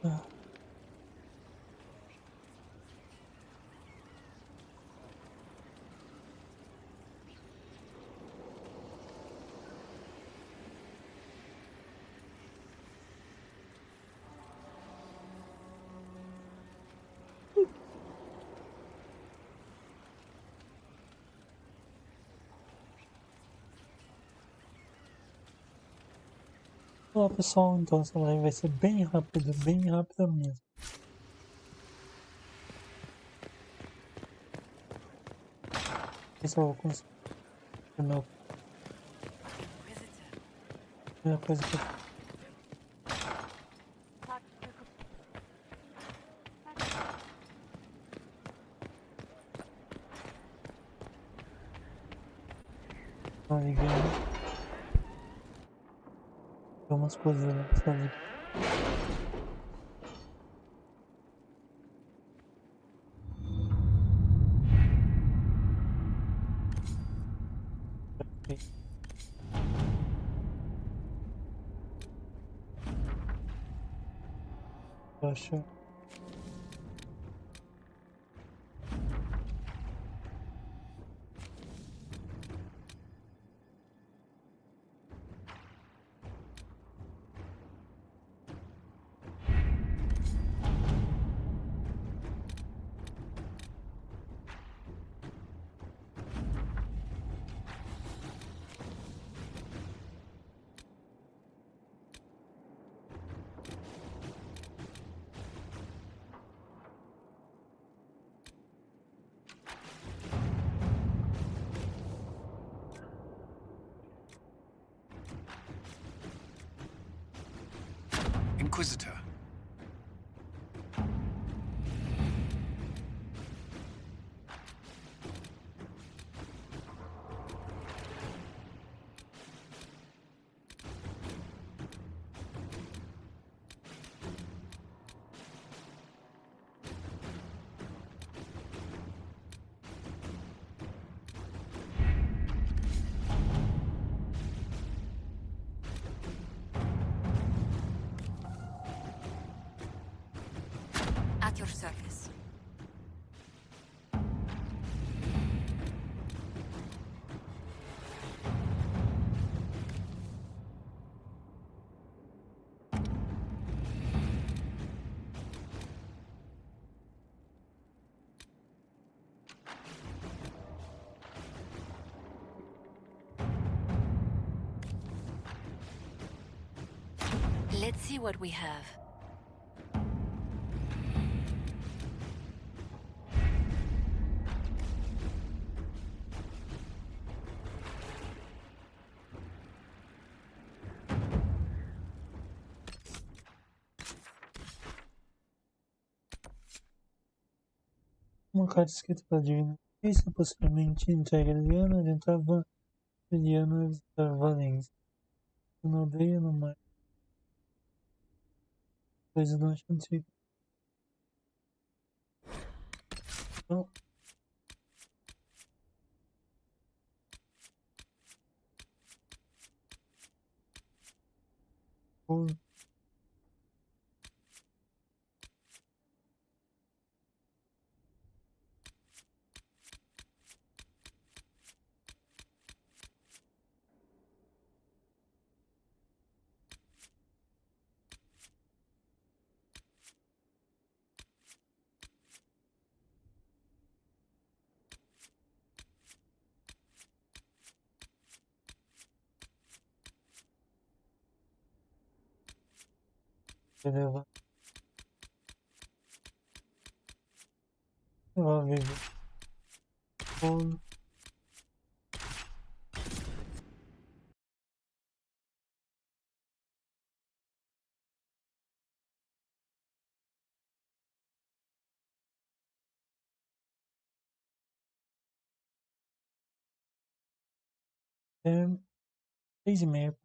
Ah. Olá pessoal, então essa live vai ser bem rápida mesmo. Esse eu vou conseguir. Meu, primeira coisa que eu tô ligando. Tem umas coisas lá pra fazer. Eu acho. Inquisitor. At your service. Let's see what we have. Uma carta escrita pela divina. Isso possivelmente entregue a Leliana, adentrava Leliana a visitar Valência. Na aldeia, no mar. Coisas não antigas. Então, vou levar. Levar vivo. Vou até 6h30.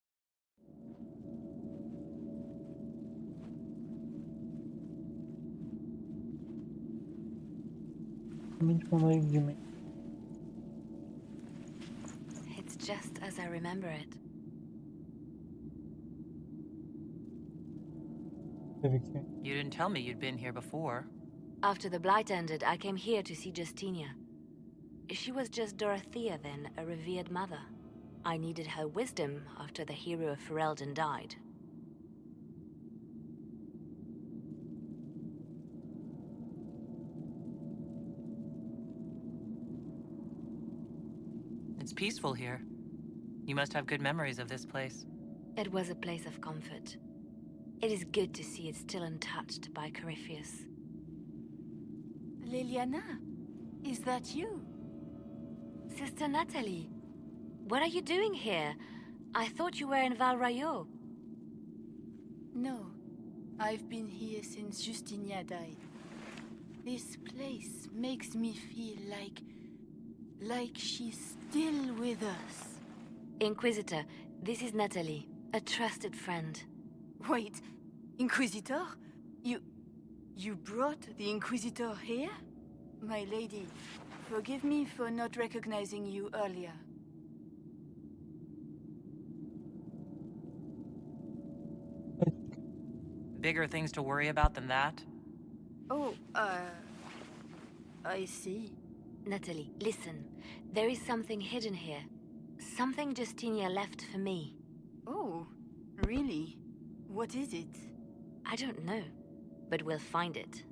Somente uma live de meia. It's just as I remember it. Victor. You didn't tell me you'd been here before. After the blight ended, I came here to see Justinia. She was just Dorothea then, a revered mother. I needed her wisdom after the hero of Ferelden died. It's peaceful here. You must have good memories of this place. It was a place of comfort. It is good to see it still untouched by Corypheus. Leliana, is that you? Sister Natalie, what are you doing here? I thought you were in Val Rayo. No, I've been here since Justinia died. This place makes me feel like she's still with us. Inquisitor, this is Natalie, a trusted friend. Wait, Inquisitor? You brought the Inquisitor here? My lady, forgive me for not recognizing you earlier. Bigger things to worry about than that? Oh, I see. Natalie, listen. There is something hidden here. Something Justinia left for me. Oh, really? What is it? I don't know, but we'll find it.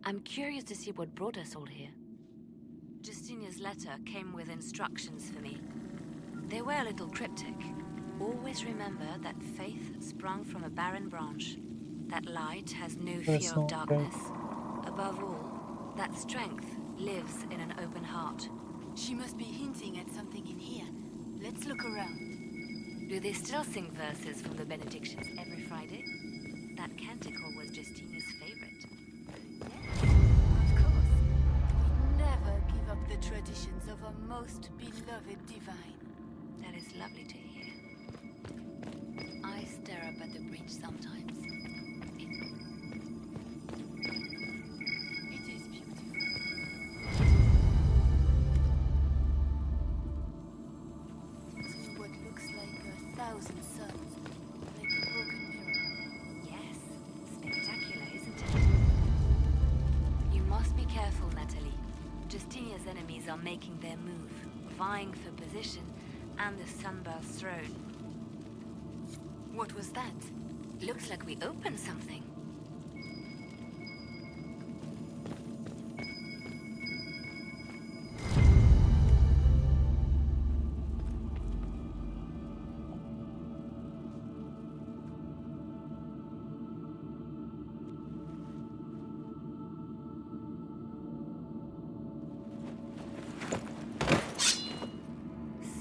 I'm curious to see what brought us all here. Justinia's letter came with instructions for me. They were a little cryptic. Always remember that faith sprung from a barren branch. That light has no fear of darkness. Above all, that strength lives in an open heart. She must be hinting at something in here. Let's look around. Do they still sing verses from the benedictions every Friday? That canticle was Justinia's favorite. Of course. We never give up the traditions of our most beloved divine. That is lovely to hear. I stare up at the breach sometimes. It is beautiful. Through what looks like 1,000 suns, like a broken mirror. Yes, spectacular, isn't it? You must be careful, Natalie. Justinia's enemies are making their move, vying for position and the Sunburst's throne. What was that? Looks like we opened something.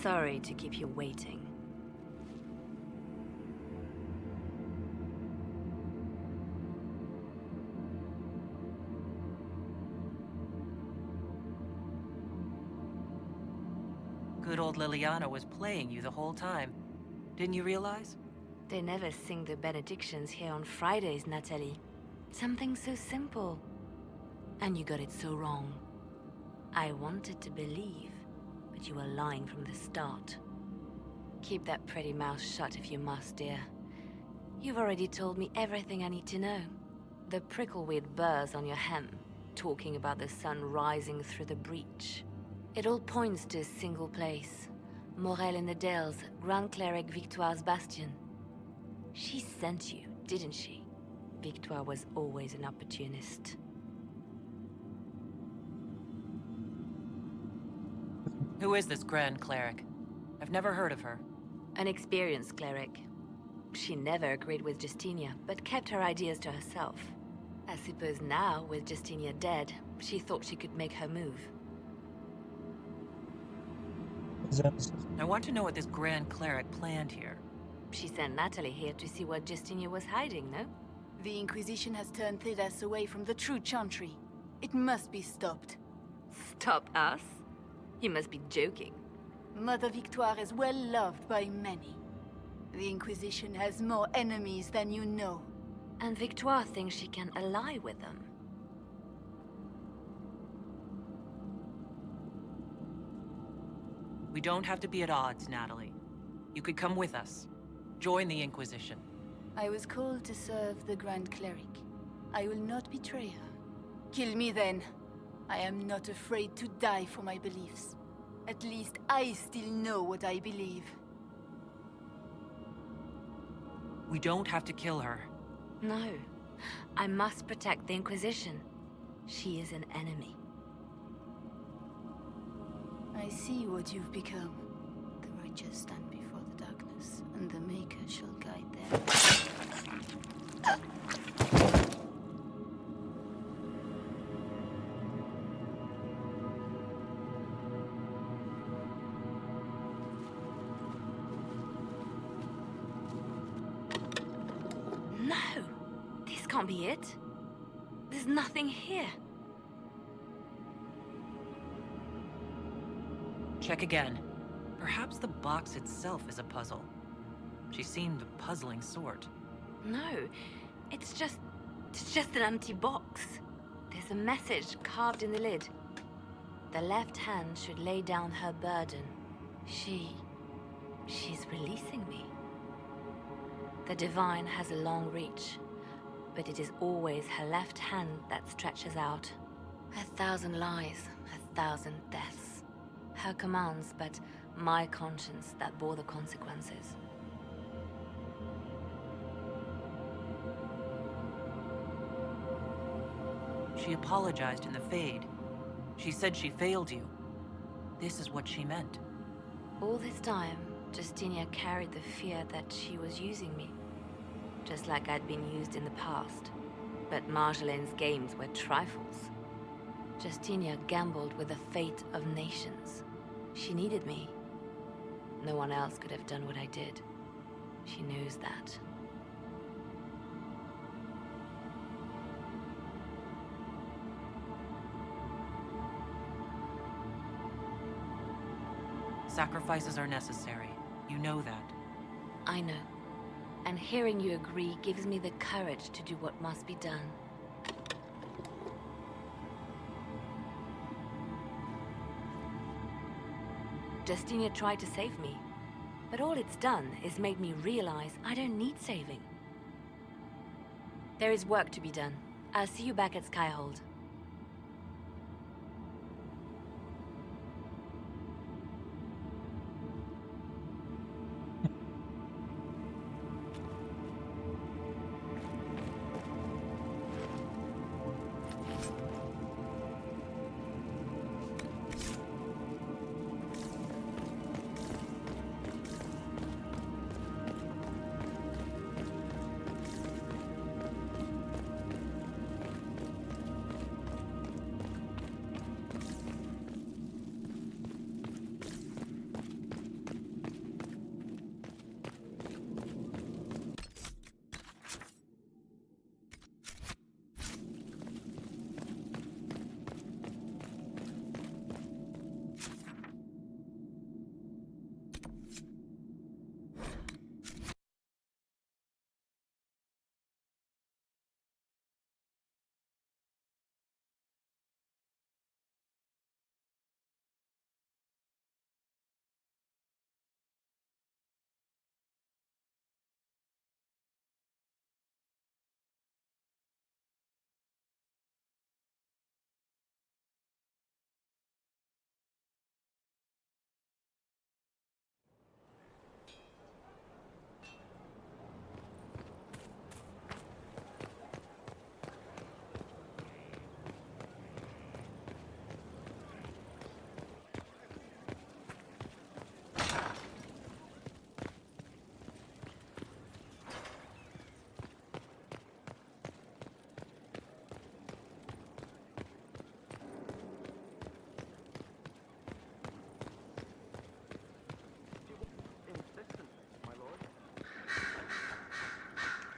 Sorry to keep you waiting. Good old Leliana was playing you the whole time. Didn't you realize? They never sing the benedictions here on Fridays, Natalie. Something so simple. And you got it so wrong. I wanted to believe, but you were lying from the start. Keep that pretty mouth shut if you must, dear. You've already told me everything I need to know. The prickleweed burrs on your hem, talking about the sun rising through the breach. It all points to a single place. Morel in the Dales, Grand Cleric Victoire's bastion. She sent you, didn't she? Victoire was always an opportunist. Who is this Grand Cleric? I've never heard of her. An experienced cleric. She never agreed with Justinia, but kept her ideas to herself. I suppose now, with Justinia dead, she thought she could make her move. I want to know what this Grand Cleric planned here. She sent Natalie here to see what Justinia was hiding, no? The Inquisition has turned Thedas away from the true chantry. It must be stopped. Stop us? You must be joking. Mother Victoire is well loved by many. The Inquisition has more enemies than you know. And Victoire thinks she can ally with them. We don't have to be at odds, Natalie. You could come with us. Join the Inquisition. I was called to serve the Grand Cleric. I will not betray her. Kill me then. I am not afraid to die for my beliefs. At least I still know what I believe. We don't have to kill her. No. I must protect the Inquisition. She is an enemy. I see what you've become. The righteous stand before the darkness, and the Maker shall guide them. No! This can't be it. There's nothing here. Check again. Perhaps the box itself is a puzzle. She seemed a puzzling sort. No, it's just an empty box. There's a message carved in the lid. The left hand should lay down her burden. She's releasing me. The divine has a long reach, but it is always her left hand that stretches out. 1,000 lies, 1,000 deaths. Her commands, but my conscience that bore the consequences. She apologized in the Fade. She said she failed you. This is what she meant. All this time, Justinia carried the fear that she was using me, just like I'd been used in the past. But Marjolaine's games were trifles. Justinia gambled with the fate of nations. She needed me. No one else could have done what I did. She knows that. Sacrifices are necessary. You know that. I know. And hearing you agree gives me the courage to do what must be done. Justinia tried to save me, but all it's done is made me realize I don't need saving. There is work to be done. I'll see you back at Skyhold.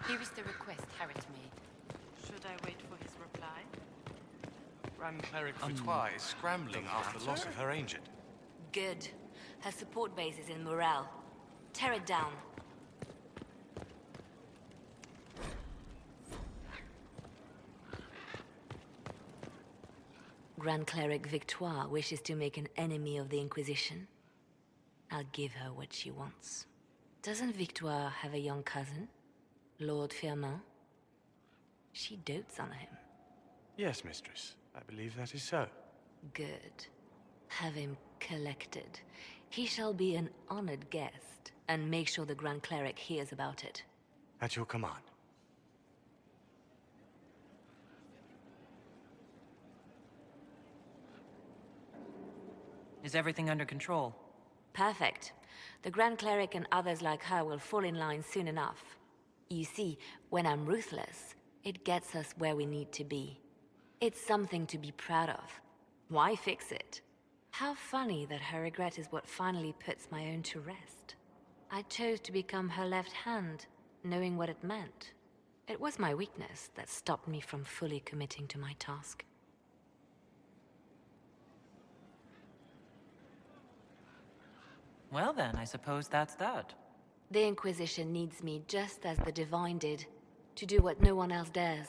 Here is the request Harriet made. Should I wait for his reply? Grand Cleric Vitois is scrambling after the loss of her ancient. Good. Her support base is in Morale. Tear it down. Grand Cleric Victoire wishes to make an enemy of the Inquisition. I'll give her what she wants. Doesn't Victoire have a young cousin? Lord Firmin? She dotes on him. Yes, mistress. I believe that is so. Good. Have him collected. He shall be an honored guest, and make sure the Grand Cleric hears about it. At your command. Is everything under control? Perfect. The Grand Cleric and others like her will fall in line soon enough. You see, when I'm ruthless, it gets us where we need to be. It's something to be proud of. Why fix it? How funny that her regret is what finally puts my own to rest. I chose to become her left hand, knowing what it meant. It was my weakness that stopped me from fully committing to my task. Well then, I suppose that's that. The Inquisition needs me just as the Divine did, to do what no one else dares.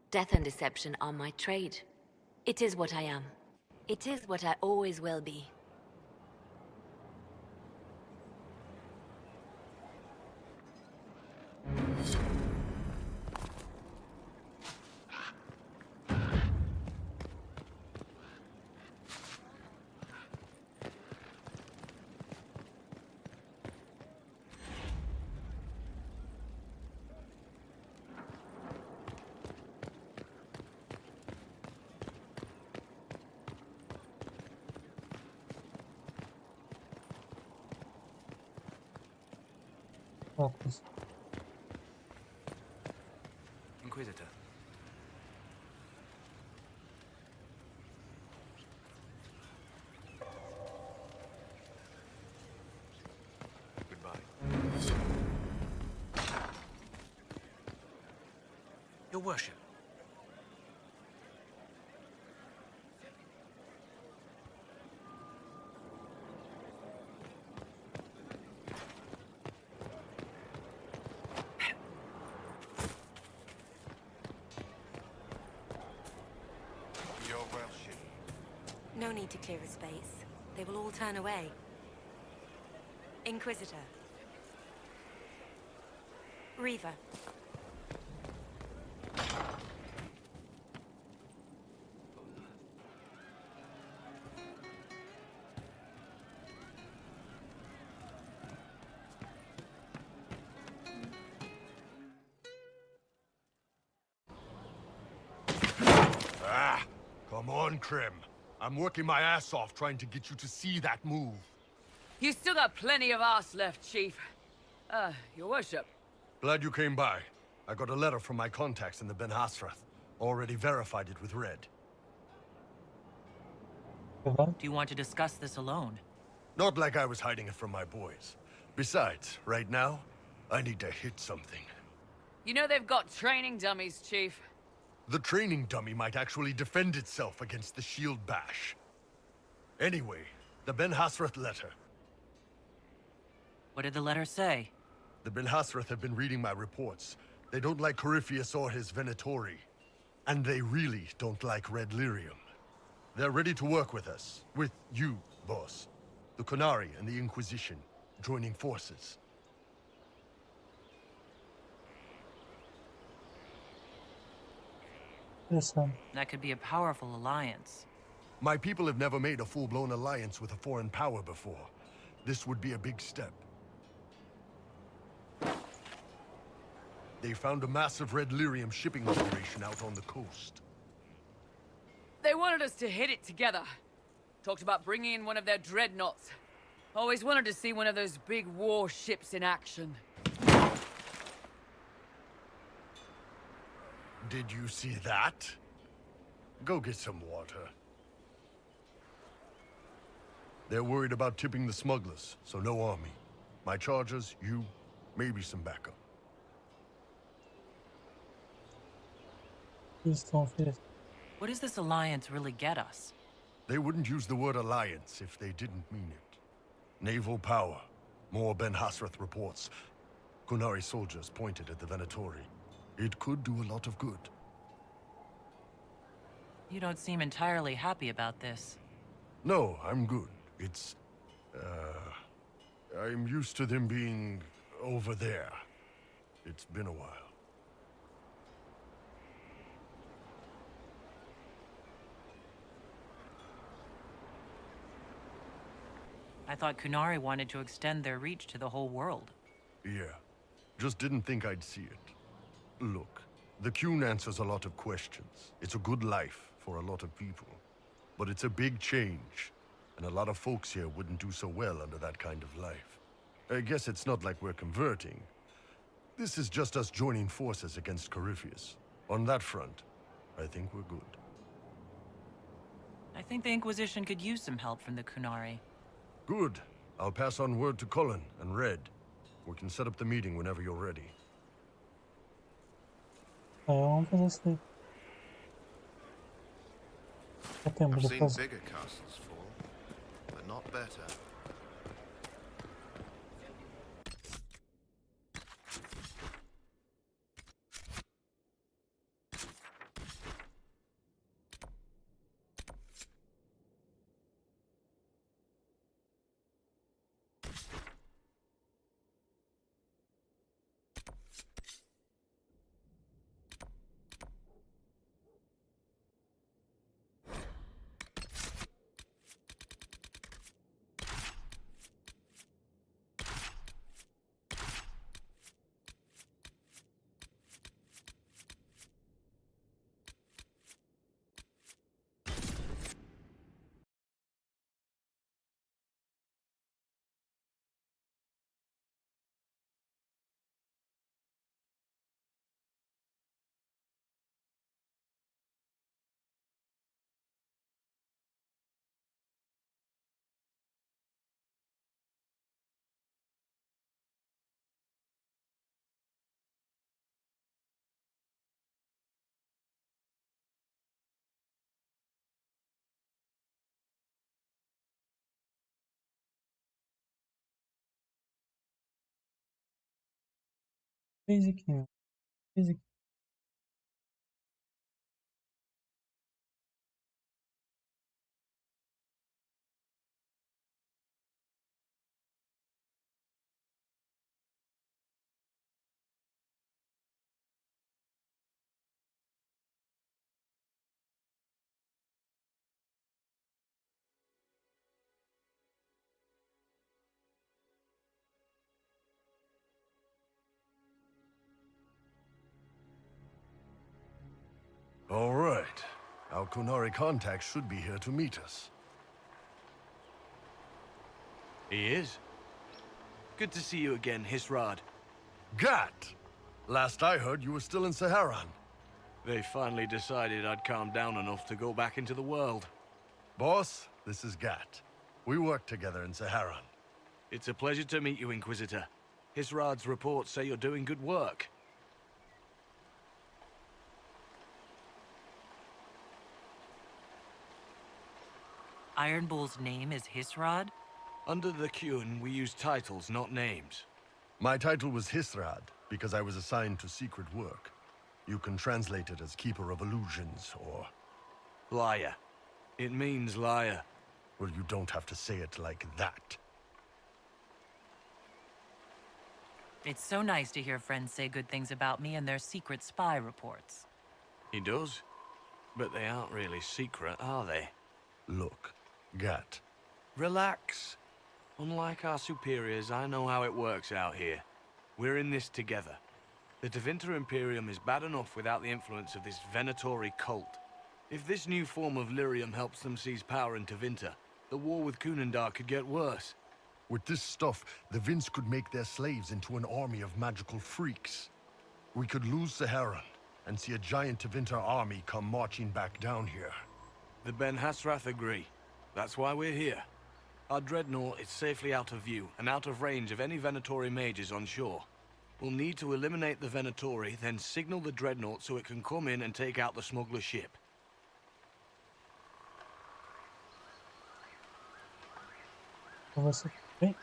Death and deception are my trade. It is what I am. It is what I always will be. Focus. Inquisitor. Goodbye. Your worship. Your worship. No need to clear a space. They will all turn away. Inquisitor. Reaver. Come on, Krim. I'm working my ass off trying to get you to see that move. You still got plenty of arse left, Chief. Your worship. Glad you came by. I got a letter from my contacts in the Ben Hasrath. Already verified it with Red. Goodbye. Do you want to discuss this alone? Not like I was hiding it from my boys. Besides, right now, I need to hit something. You know they've got training dummies, Chief. The training dummy might actually defend itself against the shield bash. Anyway, the Ben Hasrath letter. What did the letter say? The Ben Hasrath have been reading my reports. They don't like Corypheus or his Venatori. And they really don't like Red Lyrium. They're ready to work with us. With you, boss. The Qunari and the Inquisition, joining forces. Listen. That could be a powerful alliance. My people have never made a full-blown alliance with a foreign power before. This would be a big step. They found a massive Red Lyrium shipping operation out on the coast. They wanted us to hit it together. Talked about bringing in one of their dreadnoughts. Always wanted to see one of those big war ships in action. Did you see that? Go get some water. They're worried about tipping the smugglers, so no army. My chargers, you, maybe some backup. Please don't fear. What does this alliance really get us? They wouldn't use the word alliance if they didn't mean it. Naval power. More Ben Hasrath reports. Qunari soldiers pointed at the Venatori. It could do a lot of good. You don't seem entirely happy about this. No, I'm good. It's... I'm used to them being over there. It's been a while. I thought Kunari wanted to extend their reach to the whole world. Yeah. Just didn't think I'd see it. Look, the Qun answers a lot of questions. It's a good life for a lot of people. But it's a big change, and a lot of folks here wouldn't do so well under that kind of life. I guess it's not like we're converting. This is just us joining forces against Corypheus. On that front, I think we're good. I think the Inquisition could use some help from the Kunari. Good. I'll pass on word to Cullen and Red. We can set up the meeting whenever you're ready. Vamos fazer isso daí. Dá tempo I've de seen fazer. bigger castles fall, but not better. Fez aqui, ó. Fez aqui. All right. Our Kunari contact should be here to meet us. He is. Good to see you again, Hisrad. Gat! Last I heard, you were still in Saharan. They finally decided I'd calmed down enough to go back into the world. Boss, this is Gat. We worked together in Saharan. It's a pleasure to meet you, Inquisitor. Hisrad's reports say you're doing good work. Iron Bull's name is Hisrad? Under the Qun, we use titles, not names. My title was Hisrad, because I was assigned to secret work. You can translate it as Keeper of Illusions, or... Liar. It means liar. Well, you don't have to say it like that. It's so nice to hear friends say good things about me in their secret spy reports. He does. But they aren't really secret, are they? Look, Gat. Relax. Unlike our superiors, I know how it works out here. We're in this together. The Tevinter Imperium is bad enough without the influence of this Venatori cult. If this new form of lyrium helps them seize power in Tevinter, the war with Kunandar could get worse. With this stuff, the Vince could make their slaves into an army of magical freaks. We could lose Saharan, and see a giant Tevinter army come marching back down here. The Ben Hasrath agree. That's why we're here. Our dreadnought is safely out of view, and out of range of any Venatori mages on shore. We'll need to eliminate the Venatori, then signal the dreadnought so it can come in and take out the smuggler ship. Você bem?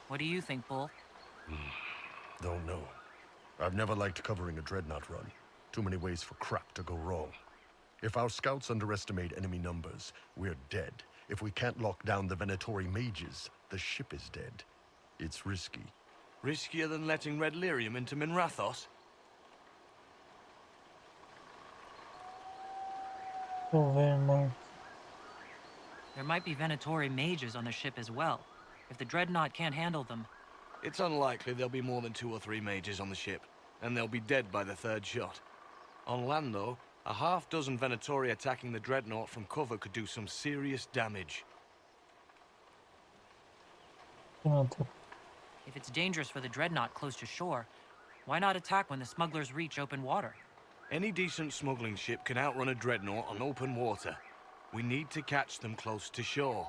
What do you think, Bull? Don't know. I've never liked covering a dreadnought run. Too many ways for crap to go wrong. If our scouts underestimate enemy numbers, we're dead. If we can't lock down the Venatori mages, the ship is dead. It's risky. Riskier than letting Red Lyrium into Minrathos? Tô vendo, mano. There might be Venatori mages on the ship as well. If the dreadnought can't handle them... It's unlikely there'll be more than 2 or 3 mages on the ship, and they'll be dead by the 3rd shot. On land, though, a half-dozen Venatori attacking the dreadnought from cover could do some serious damage. If it's dangerous for the dreadnought close to shore, why not attack when the smugglers reach open water? Any decent smuggling ship can outrun a dreadnought on open water. We need to catch them close to shore.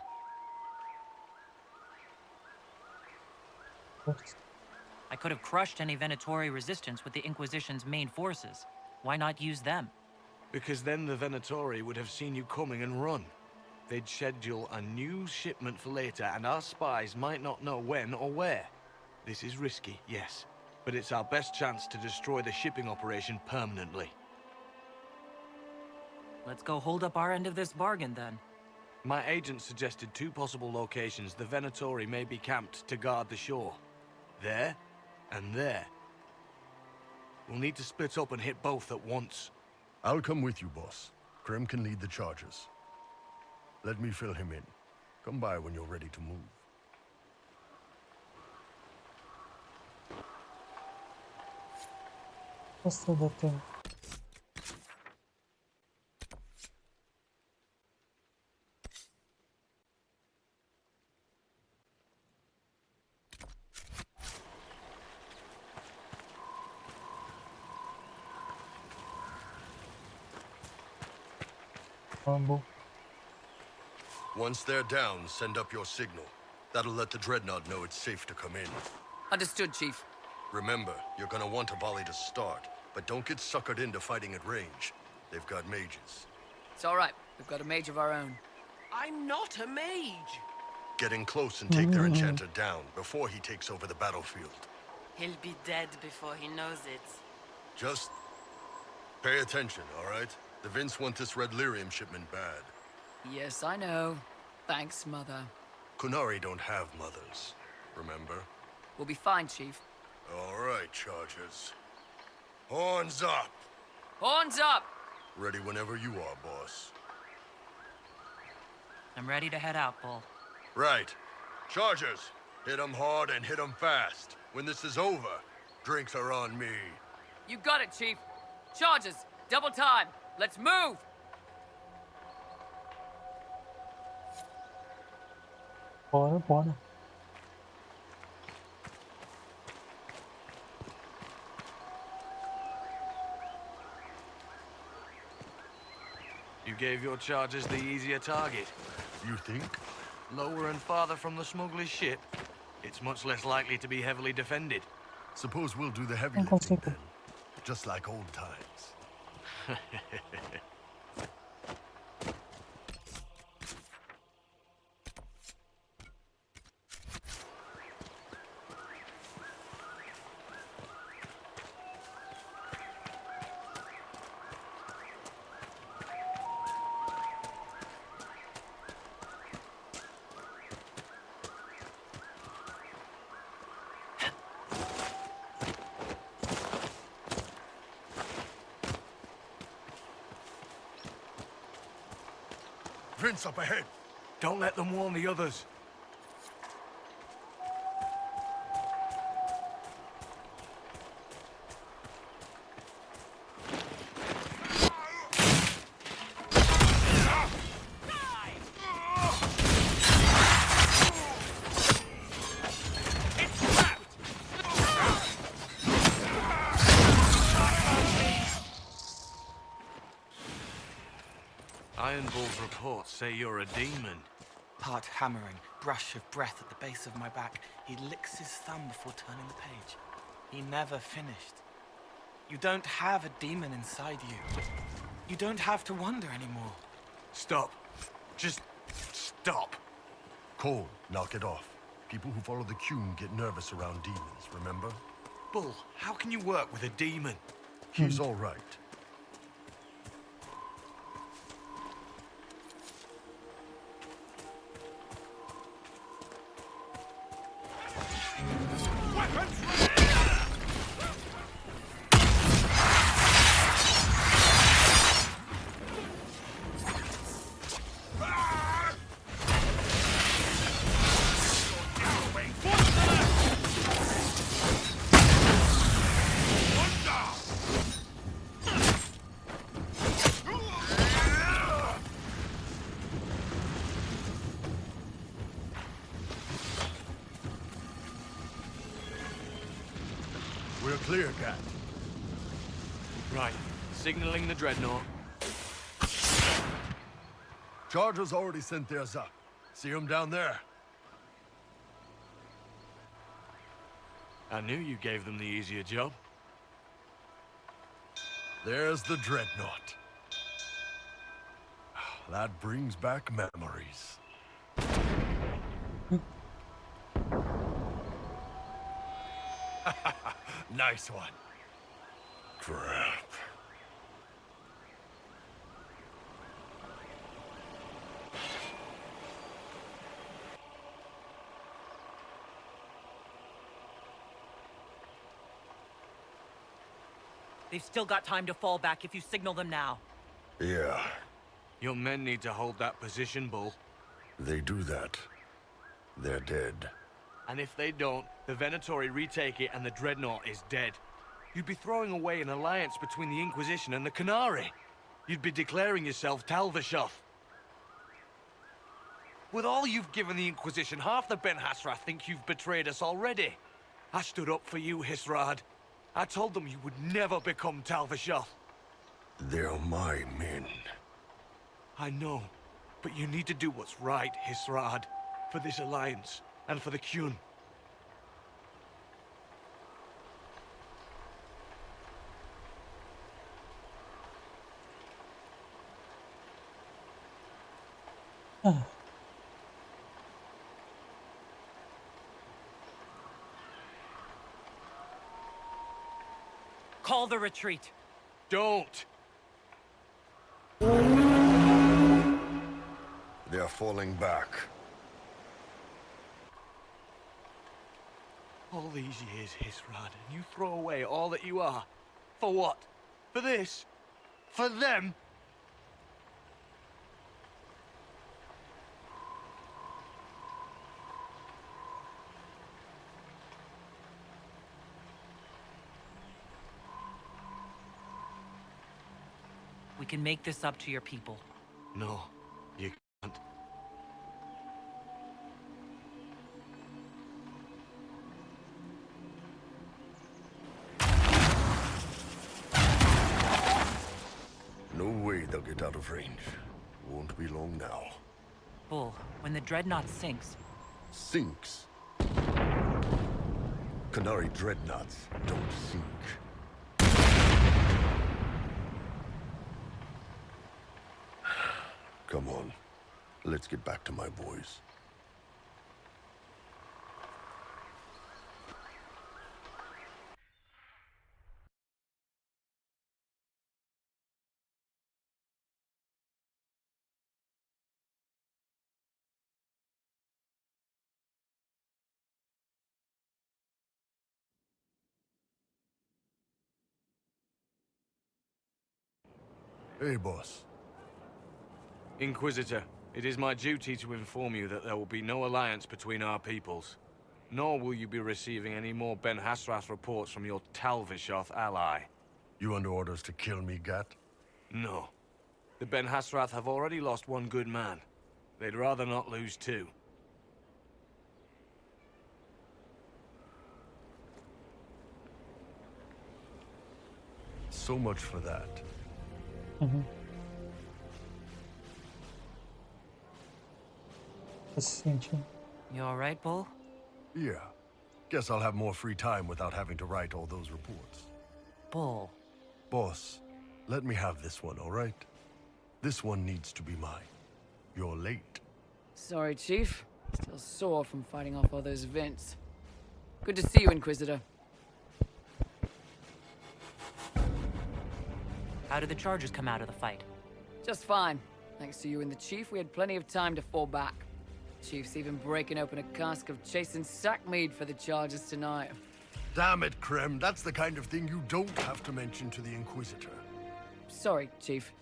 I could have crushed any Venatori resistance with the Inquisition's main forces. Why not use them? Because then the Venatori would have seen you coming and run. They'd schedule a new shipment for later, and our spies might not know when or where. This is risky, yes, but it's our best chance to destroy the shipping operation permanently. Let's go hold up our end of this bargain, then. My agent suggested 2 possible locations the Venatori may be camped to guard the shore. There, and there. We'll need to split up and hit both at once. I'll come with you, boss. Krem can lead the charges. Let me fill him in. Come by when you're ready to move. What's the thing? Once they're down, send up your signal. That'll let the dreadnought know it's safe to come in. Understood, Chief. Remember, you're gonna want a volley to start, but don't get suckered into fighting at range. They've got mages. It's all right. We've got a mage of our own. I'm not a mage. Get in close and take their enchanter down before he takes over the battlefield. He'll be dead before he knows it. Just pay attention, all right? The Vince want this red lyrium shipment bad. Yes, I know. Thanks, Mother. Kunari don't have mothers, remember? We'll be fine, Chief. All right, Chargers. Horns up! Horns up! Ready whenever you are, boss. I'm ready to head out, Bull. Right. Chargers, hit 'em hard and hit 'em fast. When this is over, drinks are on me. You got it, Chief. Charges, double time. Let's move! Bora. You gave your charges the easier target. You think? Lower and farther from the smuggler's ship, it's much less likely to be heavily defended. Suppose we'll do the heavy lifting then. Just like old times. Vince up ahead. Don't let them warn the others. Iron Bull's reports say you're a demon. Part hammering, brush of breath at the base of my back. He licks his thumb before turning the page. He never finished. You don't have a demon inside you. You don't have to wonder anymore. Stop. Just stop. Cole, knock it off. People who follow the Qun get nervous around demons, remember? Bull, how can you work with a demon? He's all right. clear, Cat. Right. Signaling the dreadnought. Chargers already sent theirs up. See them down there? I knew you gave them the easier job. There's the dreadnought. That brings back memories. Nice one. Crap. They've still got time to fall back if you signal them now. Yeah, Your men need to hold that position, Bull. they do that. They're dead. And if they don't, the Venatori retake it and the dreadnought is dead. You'd be throwing away an alliance between the Inquisition and the Canary. You'd be declaring yourself Talvishoth. With all you've given the Inquisition, half the Ben Hassrath think you've betrayed us already. I stood up for you, Hisrad. I told them you would never become Talvishoth. They're my men. I know, but you need to do what's right, Hisrad. For this alliance, and for the Qun. Call the retreat. Don't! They're falling back. All these years, Hisrad, and you throw away all that you are. For what? For this? For them? We can make this up to your people. No, you can't. No way they'll get out of range. Won't be long now. Bull, when the dreadnought sinks, Sinks. Canary dreadnoughts don't sink. Come on. Let's get back to my boys. Hey, boss. Inquisitor, it is my duty to inform you that there will be no alliance between our peoples. Nor will you be receiving any more Ben Hassrath reports from your Talvishoth ally. You under orders to kill me, Gat? No. The Ben Hassrath have already lost one good man. They'd rather not lose two. So much for that. You alright, Bull? Yeah. Guess I'll have more free time without having to write all those reports. Bull. Boss, let me have this one, all right? This one needs to be mine. You're late. Sorry, Chief. Still sore from fighting off all those vents. Good to see you, Inquisitor. How did the charges come out of the fight? Just fine. Thanks to you and the Chief, we had plenty of time to fall back. Chief's even breaking open a cask of chasing sackmead for the charges tonight. Damn it, Krem. That's the kind of thing you don't have to mention to the Inquisitor. Sorry, Chief.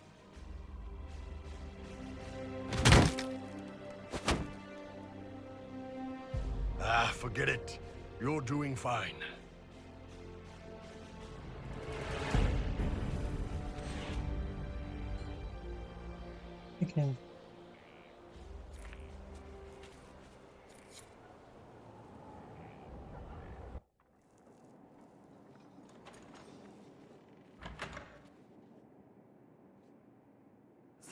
Ah, forget it. You're doing fine. Okay.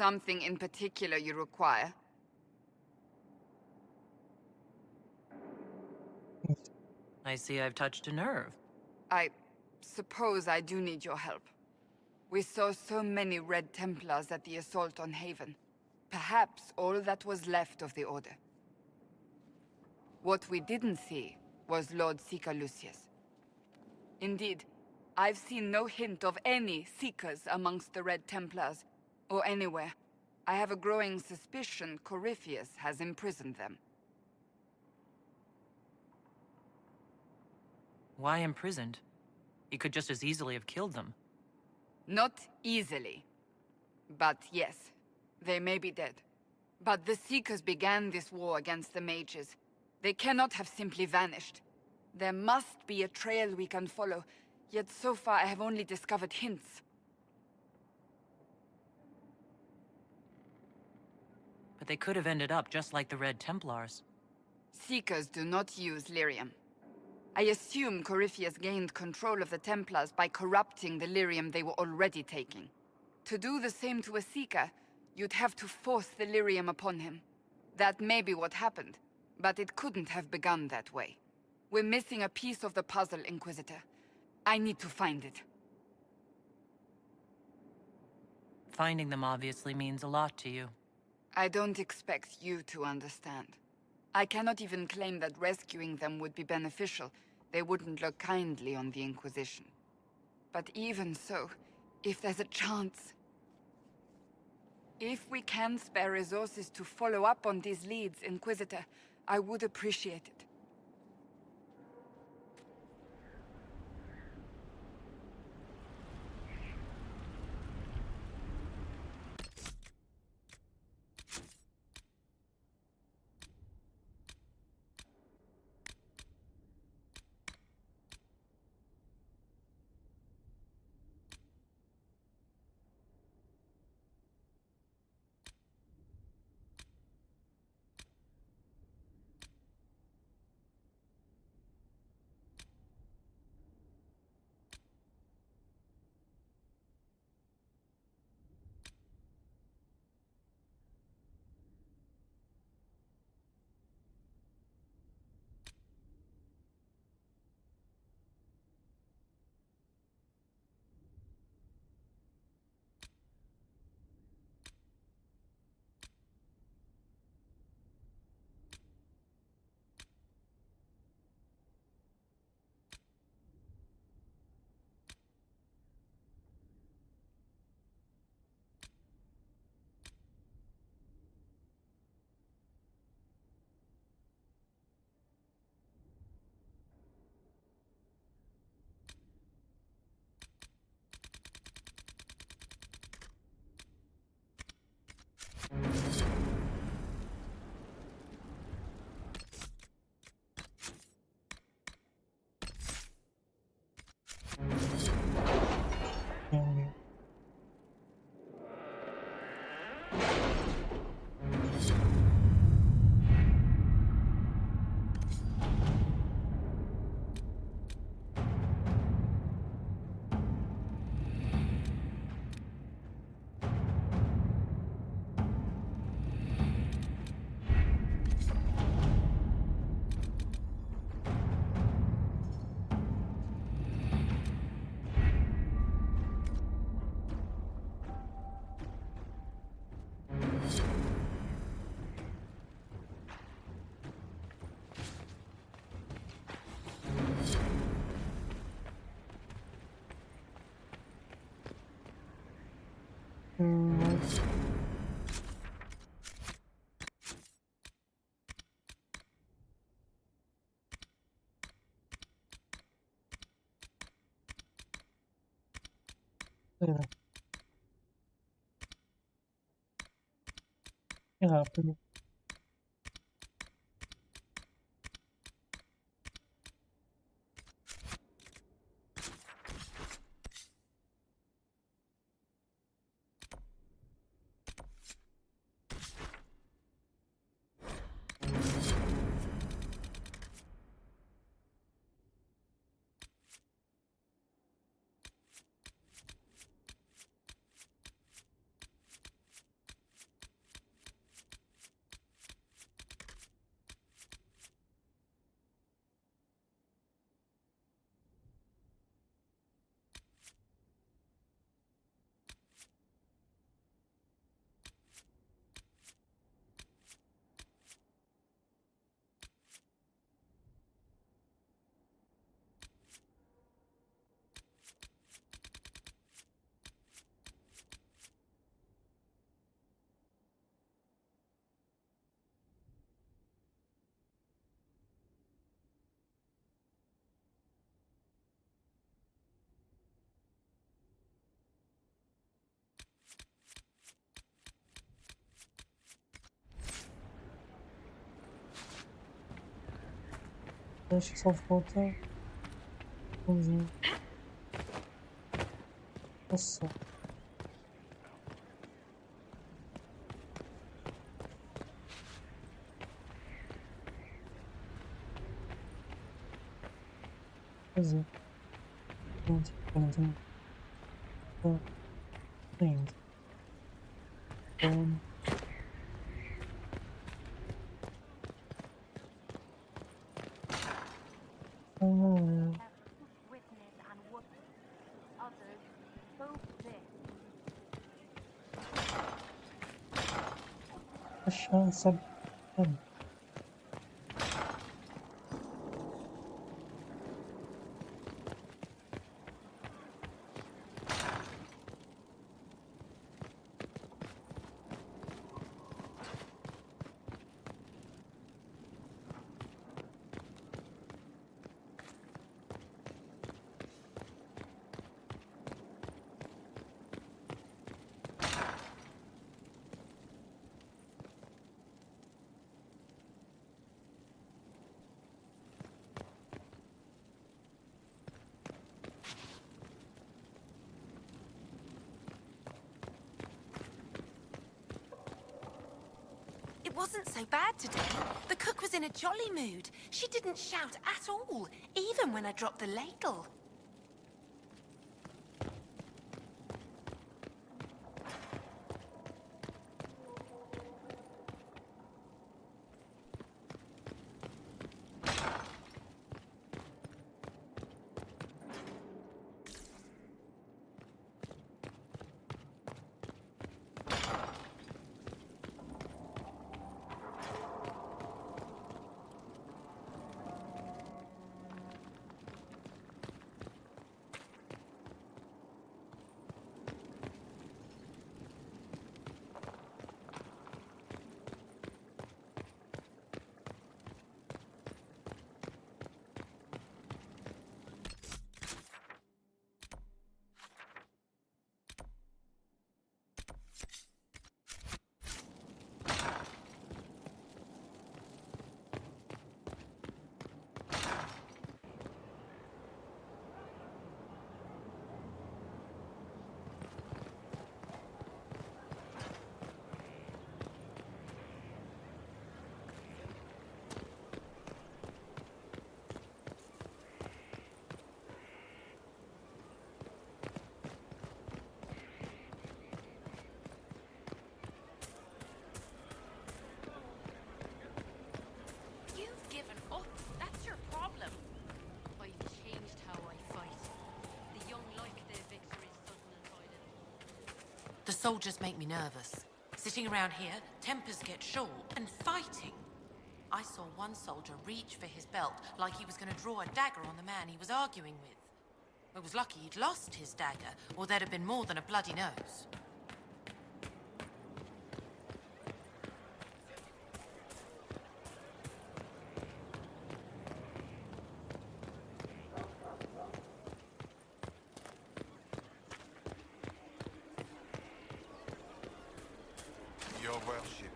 Something in particular you require? I see I've touched a nerve. I suppose I do need your help. We saw so many Red Templars at the assault on Haven. Perhaps all that was left of the Order. What we didn't see was Lord Seeker Lucius. Indeed, I've seen no hint of any Seekers amongst the Red Templars, or anywhere. I have a growing suspicion Corypheus has imprisoned them. Why imprisoned? He could just as easily have killed them. Not easily. But yes, they may be dead. But the Seekers began this war against the mages. They cannot have simply vanished. There must be a trail we can follow, yet so far I have only discovered hints. But they could have ended up just like the Red Templars. Seekers do not use lyrium. I assume Corypheus gained control of the Templars by corrupting the lyrium they were already taking. To do the same to a Seeker, you'd have to force the lyrium upon him. That may be what happened, but it couldn't have begun that way. We're missing a piece of the puzzle, Inquisitor. I need to find it. Finding them obviously means a lot to you. I don't expect you to understand. I cannot even claim that rescuing them would be beneficial. They wouldn't look kindly on the Inquisition. But even so, if there's a chance... If we can spare resources to follow up on these leads, Inquisitor, I would appreciate it. É rápido. Acho que só falta... Vamos Nossa. Fazer. 40. Ainda. Achar, sabe? It wasn't so bad today. The cook was in a jolly mood. She didn't shout at all, even when I dropped the ladle. The soldiers make me nervous. Sitting around here, tempers get short, and fighting. I saw one soldier reach for his belt like he was going to draw a dagger on the man he was arguing with. It was lucky he'd lost his dagger, or there'd have been more than a bloody nose. Your worship.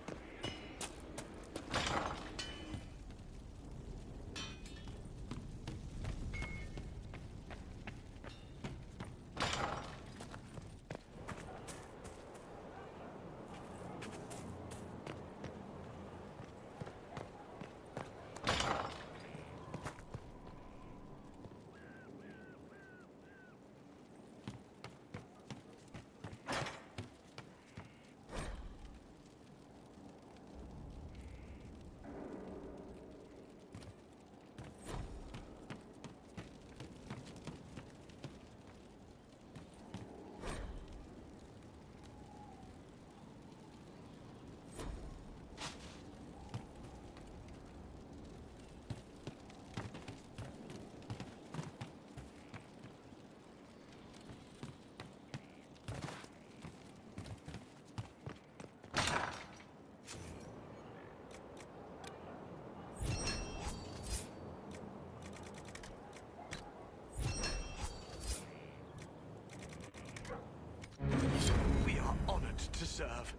We are honored to serve.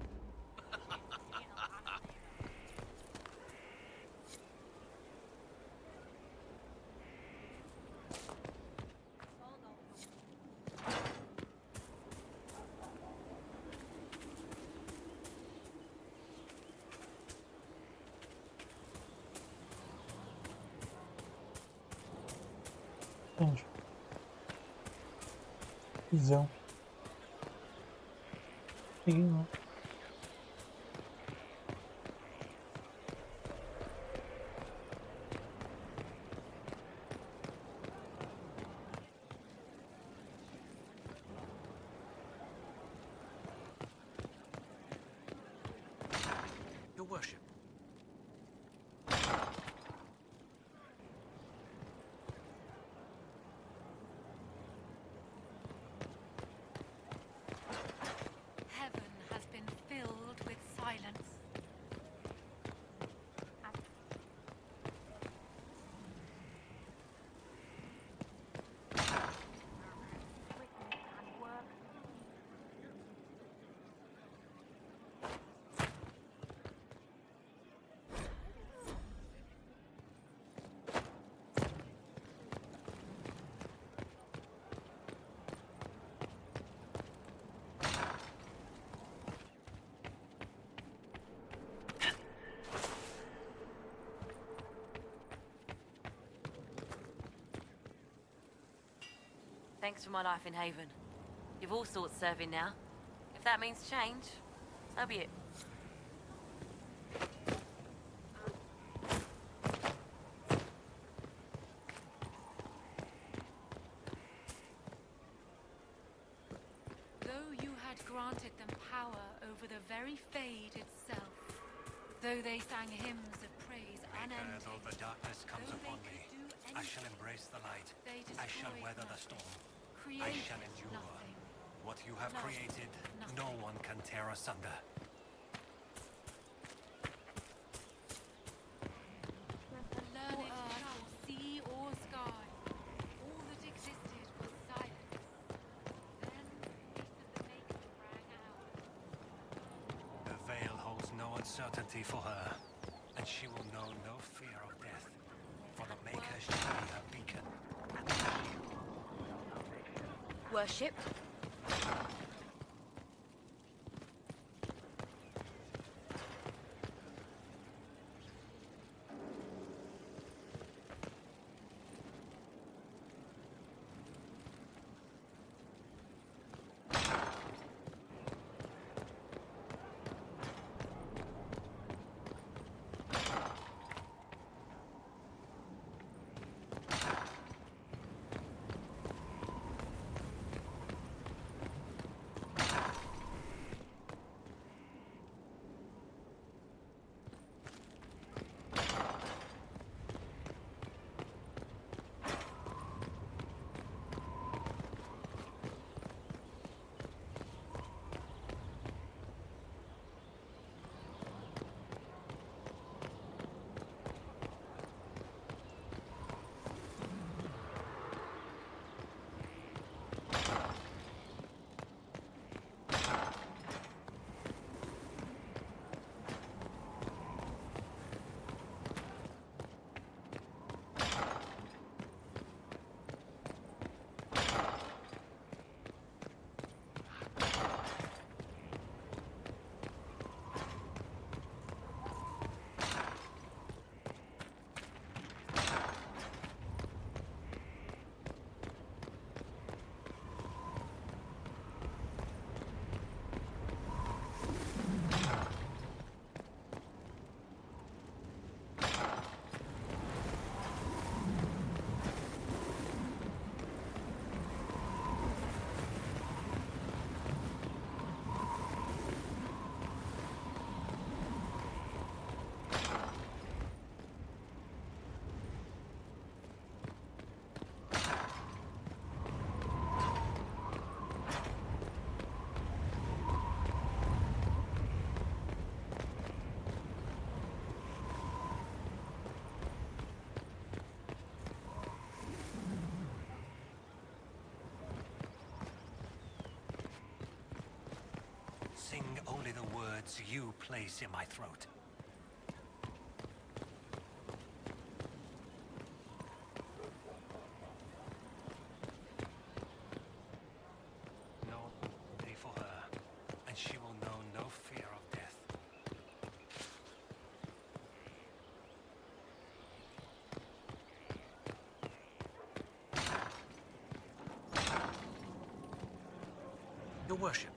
prisão. Cheguei lá. Your worship. Heaven has been filled with silence. Thanks for my life in Haven. You've all sorts serving now. If that means change, so be it. Though you had granted them power over the very fade itself, though they sang hymns of praise unending, Though the darkness comes though upon they me, could do I shall anything, embrace the light. they I shall destroyed weather the nothing, storm. I created shall endure. nothing. What you have Lost created, nothing. no one can tear asunder. Learn it not sea or sky. All that existed was silence. Then the voice of the maker rang out. The veil holds no uncertainty for her, and she will know no fear of death. For the Maker shall be her beacon and shield. Worship? Sing only the words you place in my throat. No day for her, and she will know no fear of death. worship.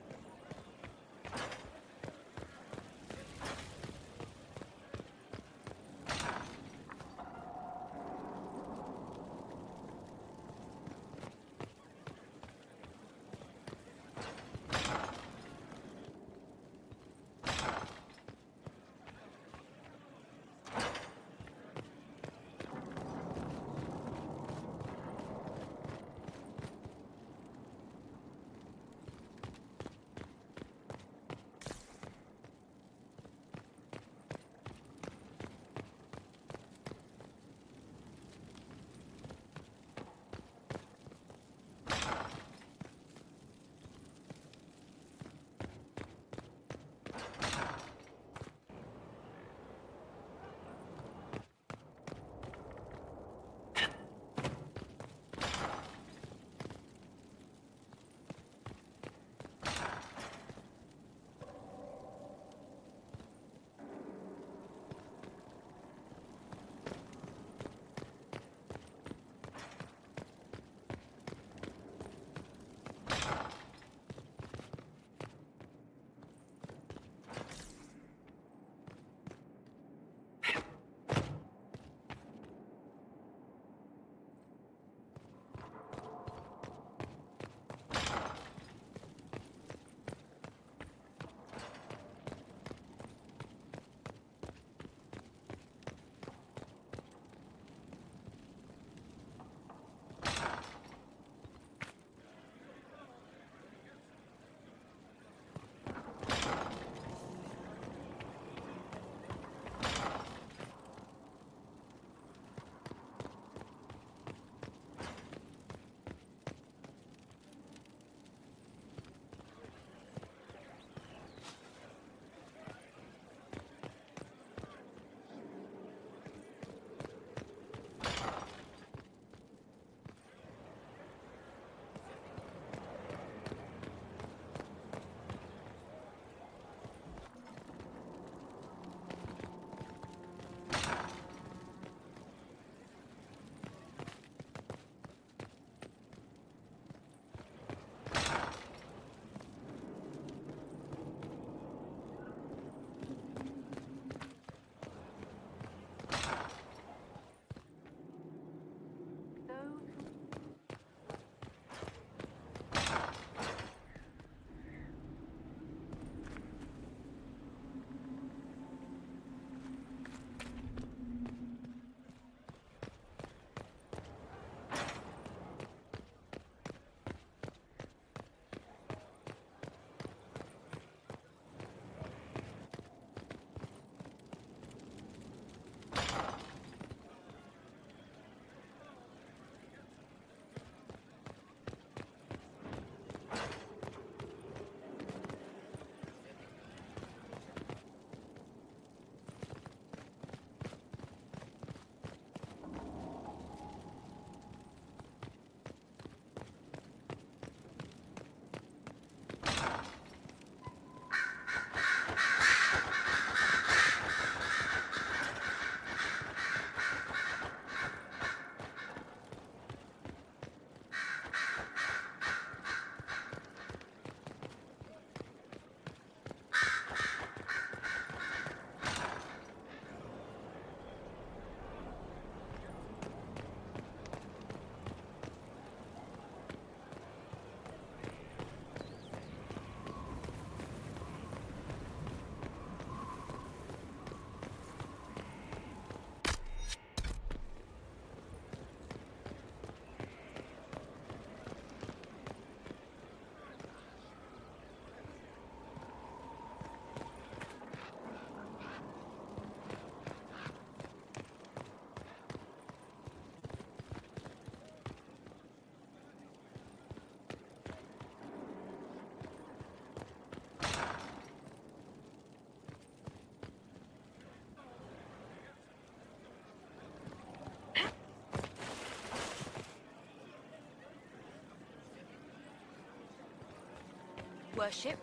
Worship?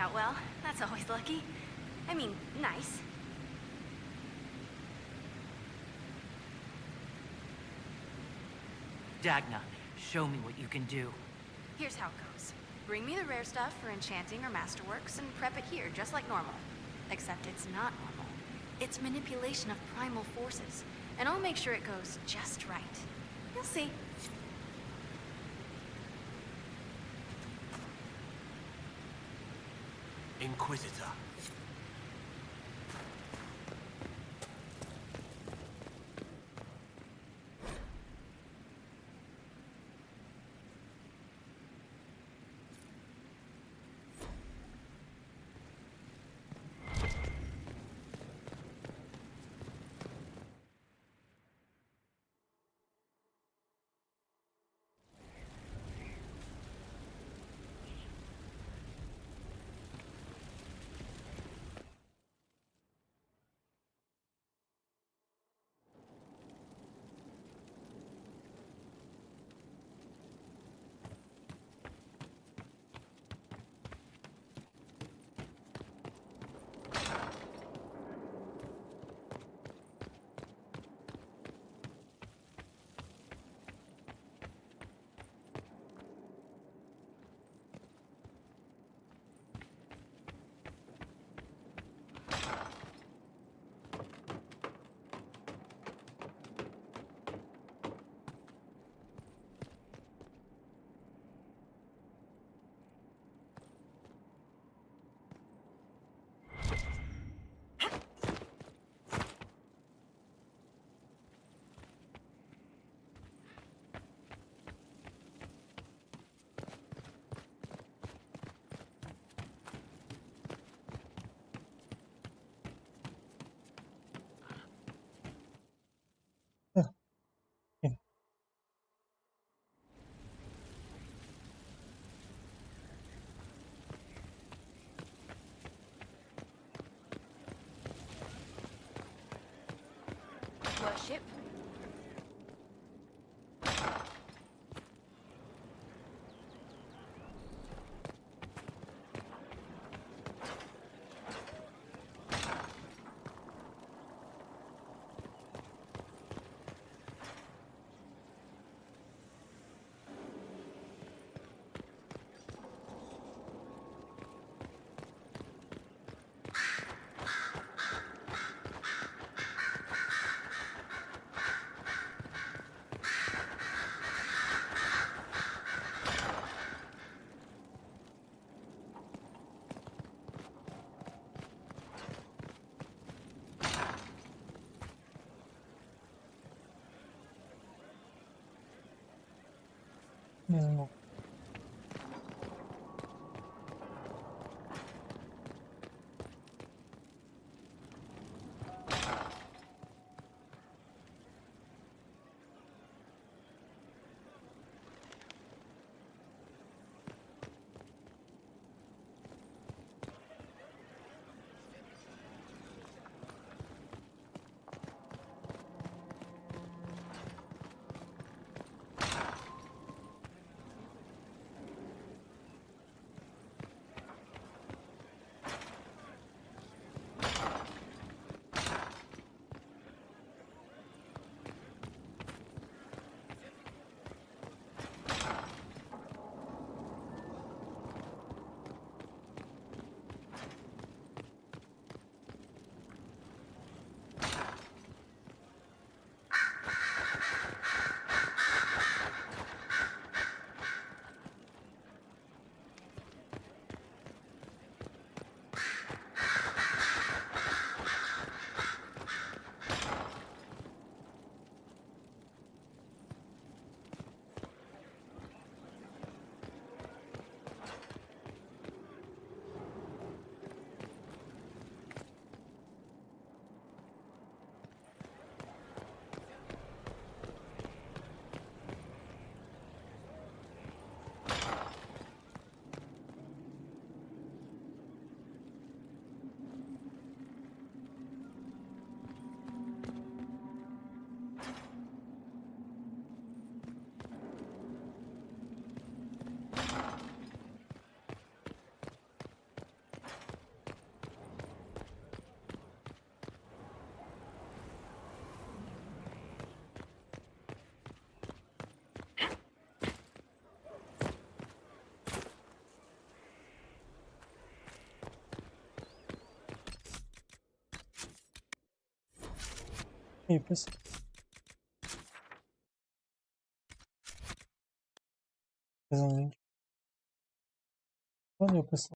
out well. That's always lucky. I mean, nice. Dagna, show me what you can do. Here's how it goes. Bring me the rare stuff for enchanting or masterworks and prep it here, just like normal. Except it's not normal. It's manipulation of primal forces. And I'll make sure it goes just right. You'll see. Inquisitor. Worship. Mesmo. E aí, pessoal. Valeu, pessoal.